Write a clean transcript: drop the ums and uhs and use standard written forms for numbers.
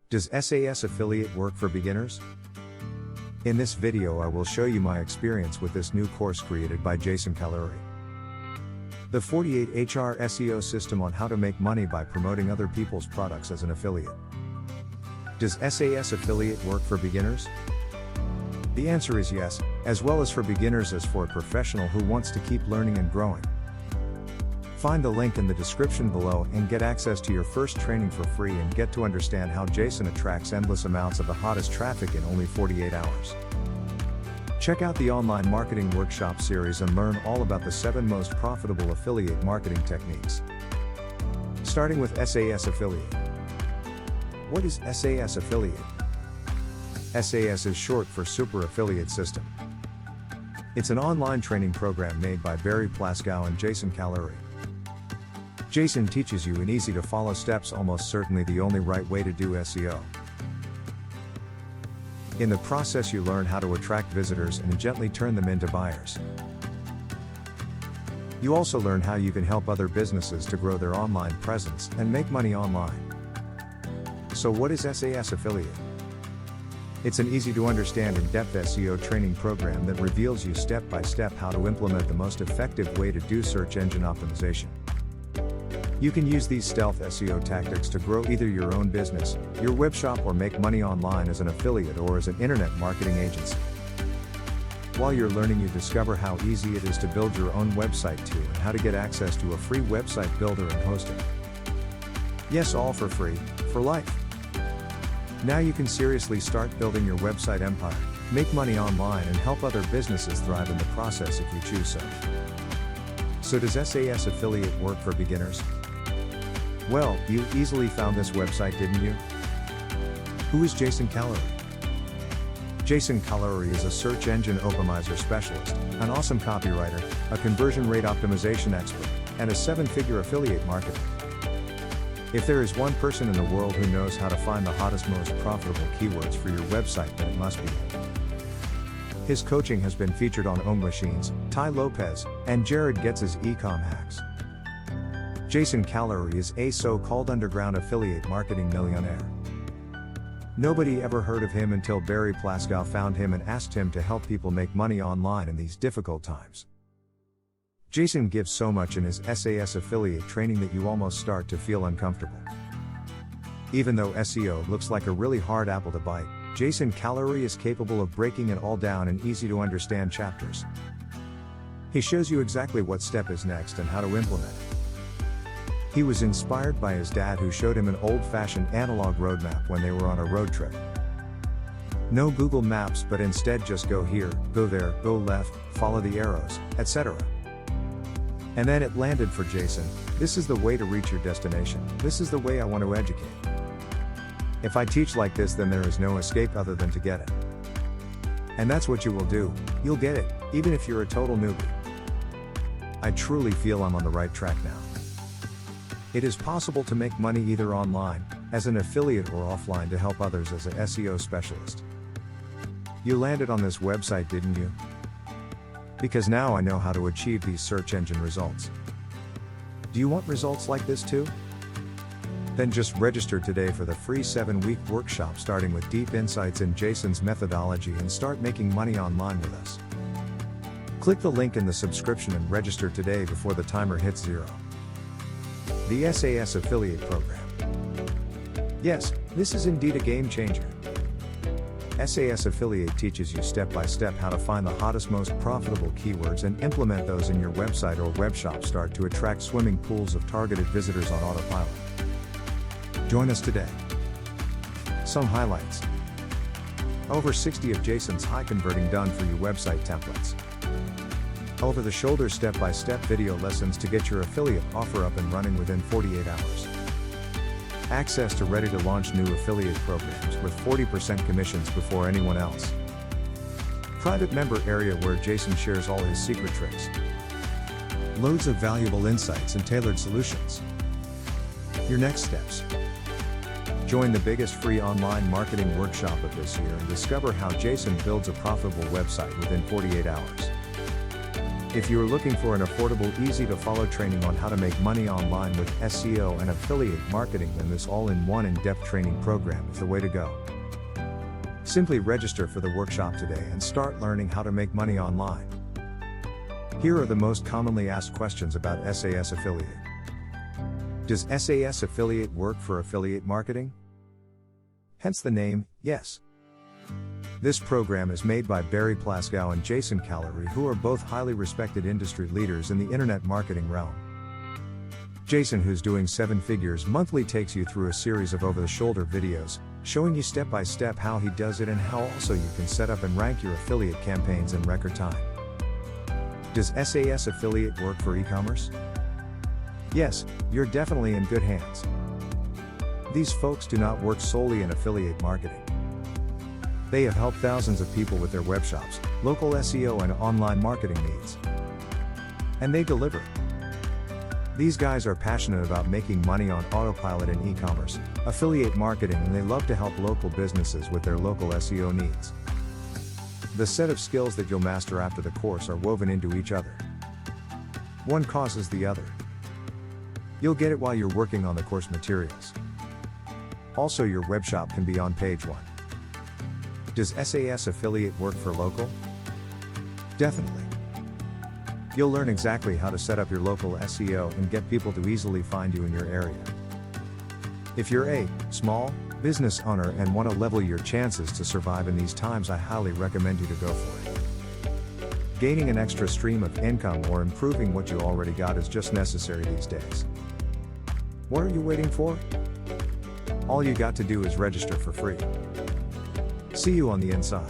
Does SAS affiliate work for beginners? In this video I will show you my experience with this new course created by Calouri. The 48HR SEO system on how to make money by promoting other people's products as an affiliate. Does SAS affiliate work for beginners? The answer is yes, as well as for beginners as for a professional who wants to keep learning and growing. Find the link in the description below and get access to your first training for free and get to understand how Jason attracts endless amounts of the hottest traffic in only 48 hours. Check out the online marketing workshop series and learn all about the 7 most profitable affiliate marketing techniques. Starting with SAS affiliate. What is SAS affiliate? SAS is short for Super Affiliate System. It's an online training program made by Plaskow and Calouri. Jason teaches you in easy to follow steps, almost certainly the only right way to do SEO. In the process you learn how to attract visitors and gently turn them into buyers. You also learn how you can help other businesses to grow their online presence and make money online. So what is SAS affiliate? It's an easy to understand in-depth SEO training program that reveals you step by step how to implement the most effective way to do search engine optimization. You can use these stealth SEO tactics to grow either your own business, your webshop, or make money online as an affiliate or as an internet marketing agency. While you're learning, you discover how easy it is to build your own website too, and how to get access to a free website builder and hosting. Yes, all for free, for life. Now you can seriously start building your website empire, make money online, and help other businesses thrive in the process if you choose so. So does SAS affiliate work for beginners? Well, you easily found this website, didn't you? Who is Calouri? Calouri is a search engine optimizer specialist, an awesome copywriter, a conversion rate optimization expert, and a 7-figure affiliate marketer. If there is one person in the world who knows how to find the hottest, most profitable keywords for your website, then it must be him. His coaching has been featured on Om Machines, Tai Lopez, and Jared Getz's Ecom Hacks. Calouri is a so-called underground affiliate marketing millionaire. Nobody ever heard of him until Plaskow found him and asked him to help people make money online in these difficult times. Jason gives so much in his SAS affiliate training that you almost start to feel uncomfortable. Even though SEO looks like a really hard apple to bite, Calouri is capable of breaking it all down in easy to understand chapters. He shows you exactly what step is next and how to implement it. He was inspired by his dad, who showed him an old-fashioned analog roadmap when they were on a road trip. No Google Maps, but instead just go here, go there, go left, follow the arrows, etc. And then it landed for Jason. This is the way to reach your destination. This is the way I want to educate. If I teach like this, then there is no escape other than to get it. And that's what you will do. You'll get it, even if you're a total newbie. I truly feel I'm on the right track now. It is possible to make money either online, as an affiliate, or offline to help others as an SEO specialist. You landed on this website, didn't you? Because now I know how to achieve these search engine results. Do you want results like this too? Then just register today for the free 7-week workshop, starting with deep insights in Jason's methodology, and start making money online with us. Click the link in the subscription and register today before the timer hits 0. The SAS affiliate program. Yes, this is indeed a game changer. SAS affiliate teaches you step by step how to find the hottest, most profitable keywords and implement those in your website or webshop. Start to attract swimming pools of targeted visitors on autopilot. Join us today. Some highlights. Over 60 of Jason's high converting done for you website templates. Over-the-shoulder step-by-step video lessons to get your affiliate offer up and running within 48 hours. Access to ready-to-launch new affiliate programs with 40% commissions before anyone else. Private member area where Jason shares all his secret tricks. Loads of valuable insights and tailored solutions. Your next steps. Join the biggest free online marketing workshop of this year and discover how Jason builds a profitable website within 48 hours. If you are looking for an affordable, easy to follow training on how to make money online with SEO and affiliate marketing, then this all-in-one in-depth training program is the way to go. Simply register for the workshop today and start learning how to make money online. Here are the most commonly asked questions about SAS affiliate. Does SAS affiliate work for affiliate marketing? Hence the name, yes. This program is made by Plaskow and Calouri, who are both highly respected industry leaders in the internet marketing realm. Jason, who's doing 7 figures monthly, takes you through a series of over-the-shoulder videos, showing you step by step how he does it and how also you can set up and rank your affiliate campaigns in record time. Does SAS affiliate work for e-commerce? Yes, you're definitely in good hands. These folks do not work solely in affiliate marketing. They have helped thousands of people with their web shops, local SEO and online marketing needs. And they deliver. These guys are passionate about making money on autopilot in e-commerce, affiliate marketing, and they love to help local businesses with their local SEO needs. The set of skills that you'll master after the course are woven into each other. One causes the other. You'll get it while you're working on the course materials. Also, your web shop can be on page 1. Does SAS affiliate work for local? Definitely. You'll learn exactly how to set up your local SEO and get people to easily find you in your area. If you're a small business owner and want to level your chances to survive in these times, I highly recommend you to go for it. Gaining an extra stream of income or improving what you already got is just necessary these days. What are you waiting for? All you got to do is register for free. See you on the inside.